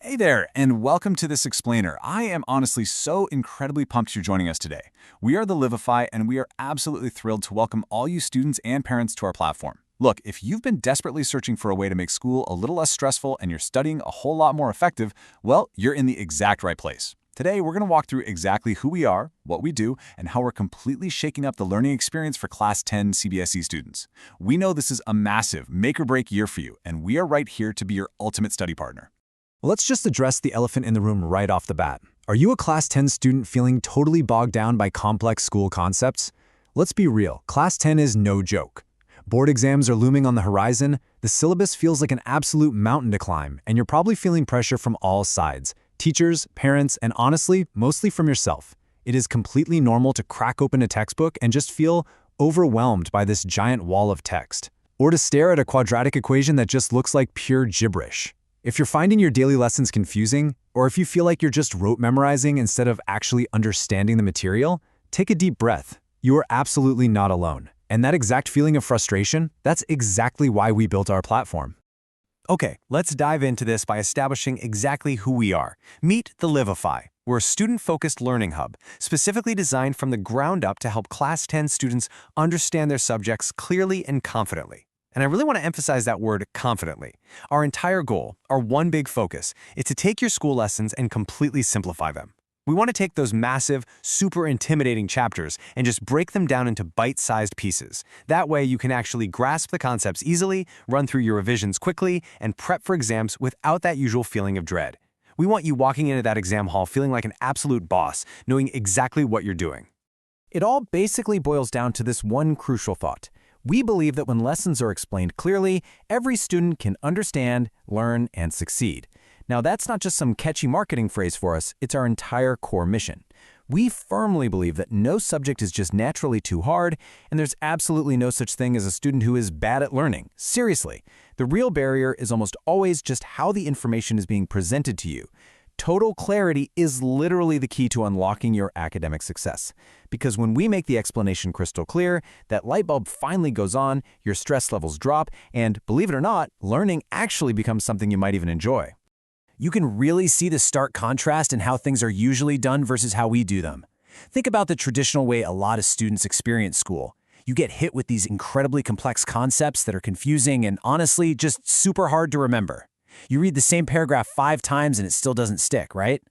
Hey there, and welcome to this explainer. I am honestly so incredibly pumped you're joining us today. We are Thelivify, and we are absolutely thrilled to welcome all you students and parents to our platform. Look, if you've been desperately searching for a way to make school a little less stressful and you're studying a whole lot more effective, well, you're in the exact right place. Today, we're going to walk through exactly who we are, what we do, and how we're completely shaking up the learning experience for Class 10 CBSE students. We know this is a massive make-or-break year for you, and we are right here to be your ultimate study partner. Let's just address the elephant in the room right off the bat. Are you a Class 10 student feeling totally bogged down by complex school concepts? Let's be real, Class 10 is no joke. Board exams are looming on the horizon, the syllabus feels like an absolute mountain to climb, and you're probably feeling pressure from all sides. Teachers, parents, and honestly, mostly from yourself. It is completely normal to crack open a textbook and just feel overwhelmed by this giant wall of text, or to stare at a quadratic equation that just looks like pure gibberish. If you're finding your daily lessons confusing, or if you feel like you're just rote memorizing instead of actually understanding the material, take a deep breath. You are absolutely not alone. And that exact feeling of frustration, that's exactly why we built our platform. Okay, let's dive into this by establishing exactly who we are. Meet Thelivify. We're a student-focused learning hub, specifically designed from the ground up to help Class 10 students understand their subjects clearly and confidently. And I really want to emphasize that word confidently. Our entire goal, our one big focus, is to take your school lessons and completely simplify them. We want to take those massive, super intimidating chapters and just break them down into bite-sized pieces. That way you can actually grasp the concepts easily, run through your revisions quickly, and prep for exams without that usual feeling of dread. We want you walking into that exam hall feeling like an absolute boss, knowing exactly what you're doing. It all basically boils down to this one crucial thought. We believe that when lessons are explained clearly, every student can understand, learn, and succeed. Now, that's not just some catchy marketing phrase for us, it's our entire core mission. We firmly believe that no subject is just naturally too hard, and there's absolutely no such thing as a student who is bad at learning. Seriously, the real barrier is almost always just how the information is being presented to you. Total clarity is literally the key to unlocking your academic success. Because when we make the explanation crystal clear, that light bulb finally goes on, your stress levels drop, and believe it or not, learning actually becomes something you might even enjoy. You can really see the stark contrast in how things are usually done versus how we do them. Think about the traditional way a lot of students experience school. You get hit with these incredibly complex concepts that are confusing and honestly just super hard to remember. You read the same paragraph 5 times and it still doesn't stick, right?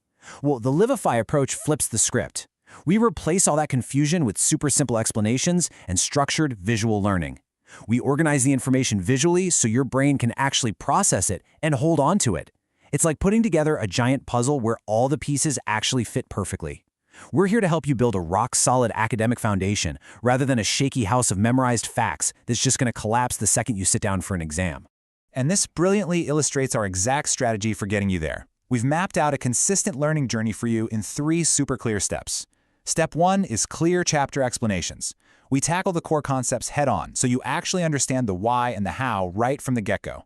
Well, the Thelivify approach flips the script. We replace all that confusion with super simple explanations and structured visual learning. We organize the information visually so your brain can actually process it and hold on to it. It's like putting together a giant puzzle where all the pieces actually fit perfectly. We're here to help you build a rock-solid academic foundation rather than a shaky house of memorized facts that's just going to collapse the second you sit down for an exam. And this brilliantly illustrates our exact strategy for getting you there. We've mapped out a consistent learning journey for you in 3 super clear steps. Step 1 is clear chapter explanations. We tackle the core concepts head-on so you actually understand the why and the how right from the get-go.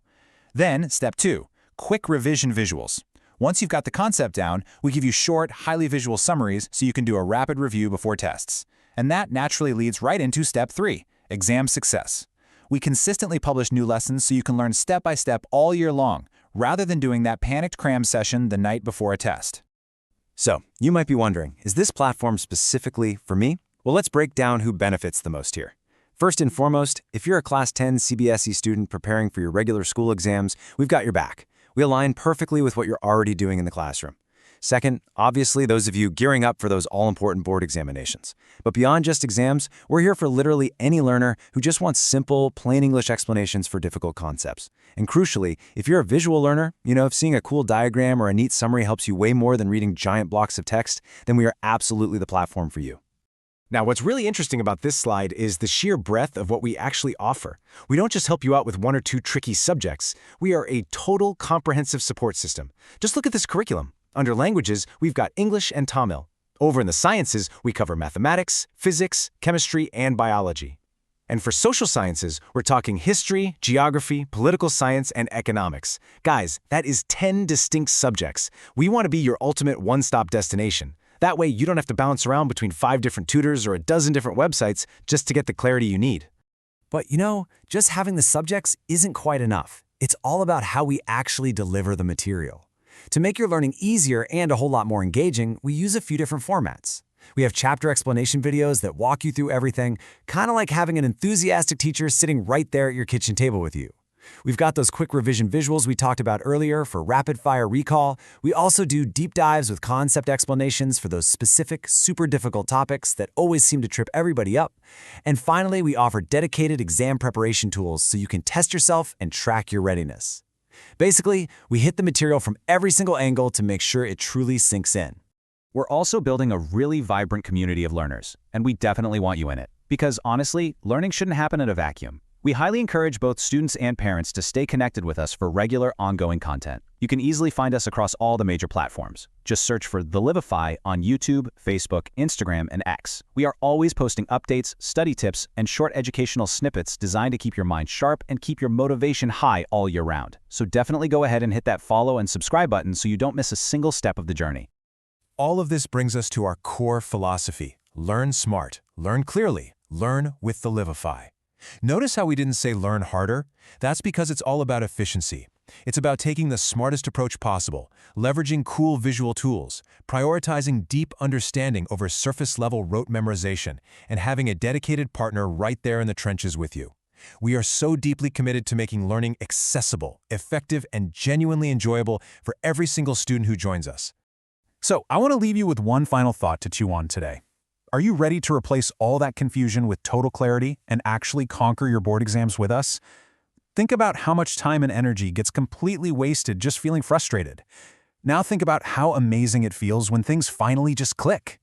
Then, Step 2, quick revision visuals. Once you've got the concept down, we give you short, highly visual summaries so you can do a rapid review before tests. And that naturally leads right into Step 3, exam success. We consistently publish new lessons so you can learn step by step all year long, rather than doing that panicked cram session the night before a test. So, you might be wondering, is this platform specifically for me? Well, let's break down who benefits the most here. First and foremost, if you're a Class 10 CBSE student preparing for your regular school exams, we've got your back. We align perfectly with what you're already doing in the classroom. Second, obviously those of you gearing up for those all-important board examinations. But beyond just exams, we're here for literally any learner who just wants simple, plain English explanations for difficult concepts. And crucially, if you're a visual learner, if seeing a cool diagram or a neat summary helps you way more than reading giant blocks of text, then we are absolutely the platform for you. Now, what's really interesting about this slide is the sheer breadth of what we actually offer. We don't just help you out with 1 or 2 tricky subjects. We are a total comprehensive support system. Just look at this curriculum. Under languages, we've got English and Tamil. Over in the sciences, we cover mathematics, physics, chemistry, and biology. And for social sciences, we're talking history, geography, political science, and economics. Guys, that is 10 distinct subjects. We want to be your ultimate one-stop destination. That way, you don't have to bounce around between 5 different tutors or a dozen different websites just to get the clarity you need. But just having the subjects isn't quite enough. It's all about how we actually deliver the material. To make your learning easier and a whole lot more engaging, we use a few different formats. We have chapter explanation videos that walk you through everything, kind of like having an enthusiastic teacher sitting right there at your kitchen table with you. We've got those quick revision visuals we talked about earlier for rapid-fire recall. We also do deep dives with concept explanations for those specific, super difficult topics that always seem to trip everybody up. And finally, we offer dedicated exam preparation tools so you can test yourself and track your readiness. Basically, we hit the material from every single angle to make sure it truly sinks in. We're also building a really vibrant community of learners, and we definitely want you in it. Because honestly, learning shouldn't happen in a vacuum. We highly encourage both students and parents to stay connected with us for regular, ongoing content. You can easily find us across all the major platforms. Just search for Thelivify on YouTube, Facebook, Instagram, and X. We are always posting updates, study tips, and short educational snippets designed to keep your mind sharp and keep your motivation high all year round. So definitely go ahead and hit that follow and subscribe button so you don't miss a single step of the journey. All of this brings us to our core philosophy. Learn smart, learn clearly, learn with Thelivify. Notice how we didn't say learn harder? That's because it's all about efficiency. It's about taking the smartest approach possible, leveraging cool visual tools, prioritizing deep understanding over surface-level rote memorization, and having a dedicated partner right there in the trenches with you. We are so deeply committed to making learning accessible, effective, and genuinely enjoyable for every single student who joins us. So, I want to leave you with one final thought to chew on today. Are you ready to replace all that confusion with total clarity and actually conquer your board exams with us? Think about how much time and energy gets completely wasted just feeling frustrated. Now think about how amazing it feels when things finally just click.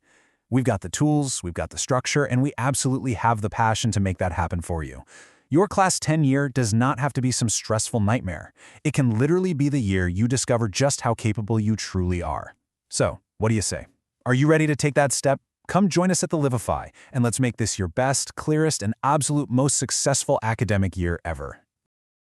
We've got the tools, we've got the structure, and we absolutely have the passion to make that happen for you. Your Class 10 year does not have to be some stressful nightmare. It can literally be the year you discover just how capable you truly are. So, what do you say? Are you ready to take that step? Come join us at Thelivify, and let's make this your best, clearest, and absolute most successful academic year ever.